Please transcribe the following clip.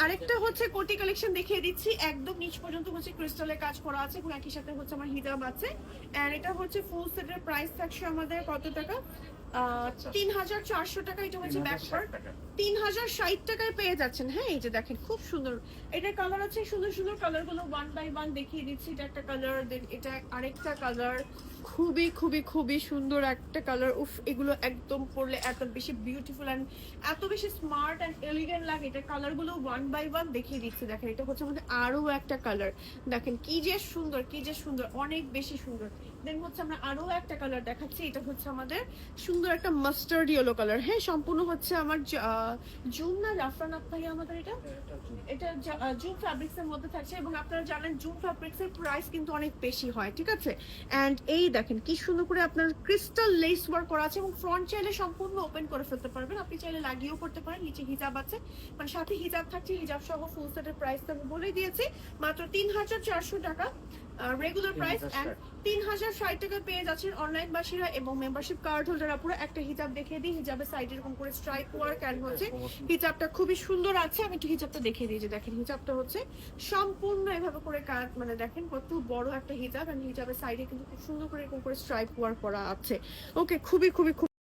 আরেকটা হচ্ছে কোটি কালেকশন দেখিয়ে দিচ্ছি, একদম নিচ পর্যন্ত হচ্ছে ক্রিস্টালের কাজ করা আছে এবং একই সাথে হচ্ছে আমার হিজাব আছে। এন্ড এটা হচ্ছে ফুল সেটের প্রাইস থাকছে আমাদের কত টাকা, 3400 টাকা। এটা হচ্ছে ব্যাকওয়ার্ড 3060 টাকায় পেয়ে যাচ্ছেন। হ্যাঁ এই যে দেখেন খুব সুন্দর, এটার কালার আছে সুন্দর সুন্দর কালার গুলো ওয়ান বাই ওয়ান দেখিয়ে দিচ্ছি। এটা একটা কালার, দেন এটা আরেকটা কালার, খুবই খুবই খুবই সুন্দর একটা কালার। উফ, এগুলো একদম পরলে এত বেশি বিউটিফুল অ্যান্ড এত বেশি স্মার্ট অ্যান্ড এলিগেন্ট লাগে। এটা কালার গুলো ওয়ান বাই ওয়ান দেখিয়ে দিচ্ছি। দেখেন এটা হচ্ছে আমাদের আরো একটা কালার, দেখেন কি যে সুন্দর, কি যে সুন্দর, অনেক বেশি সুন্দর। দেন হচ্ছে আমরা আরো একটা কালার দেখাচ্ছি, এটা হচ্ছে আমাদের সুন্দর একটা মাস্টার্ড ইয়েলো কালার। হ্যাঁ সম্পূর্ণ হচ্ছে আমার জুম না জাফরান আপনাকে আমাদের এটা জুম ফ্যাব্রিক্স এর মধ্যে থাকছে এবং আপনারা জানেন জুম ফ্যাব্রিক্স এর প্রাইস কিন্তু অনেক বেশি হয়, ঠিক আছে। এন্ড এই দেখেন কি সুন্দর করে আপনার ক্রিস্টাল লেস ওয়ার্ক করা আছে এবং ফ্রন্ট চাইলে সম্পূর্ণ ওপেন করে ফেলতে পারবেন, আপনি চাইলে লাগিয়েও করতে পারেন। নিচে হিজাব আছে, মানে সাথে হিজাব থাকছে, হিজাব সহ ফুল সেটের প্রাইস তো আমি বলেই দিয়েছি, মাত্র 3400 টাকা রেগুলার প্রাইস। এন্ড 3060 টাকা পেয়ে যাচ্ছেন অনলাইন বাসীরা এবং মেম্বারশিপ কার্ড হোল্ডাররা। পুরো একটা হিজাব দেখিয়ে দিই, হিজাবের সাইডে এরকম করে স্ট্রাইপ ওয়ার্ক অ্যান্ড হচ্ছে হিজাবটা খুবই সুন্দর আছে। আমি একটু হিজাবটা দেখিয়ে দিই, যে দেখেন হিজাবটা হচ্ছে সম্পূর্ণ এভাবে করে কাজ, মানে দেখেন কত বড় একটা হিজাব, এন্ড হিজাবের সাইডে কিন্তু খুব সুন্দর করে এরকম করে স্ট্রাইপ ওয়ার্ক করা আছে। ওকে, খুবই খুবই খুব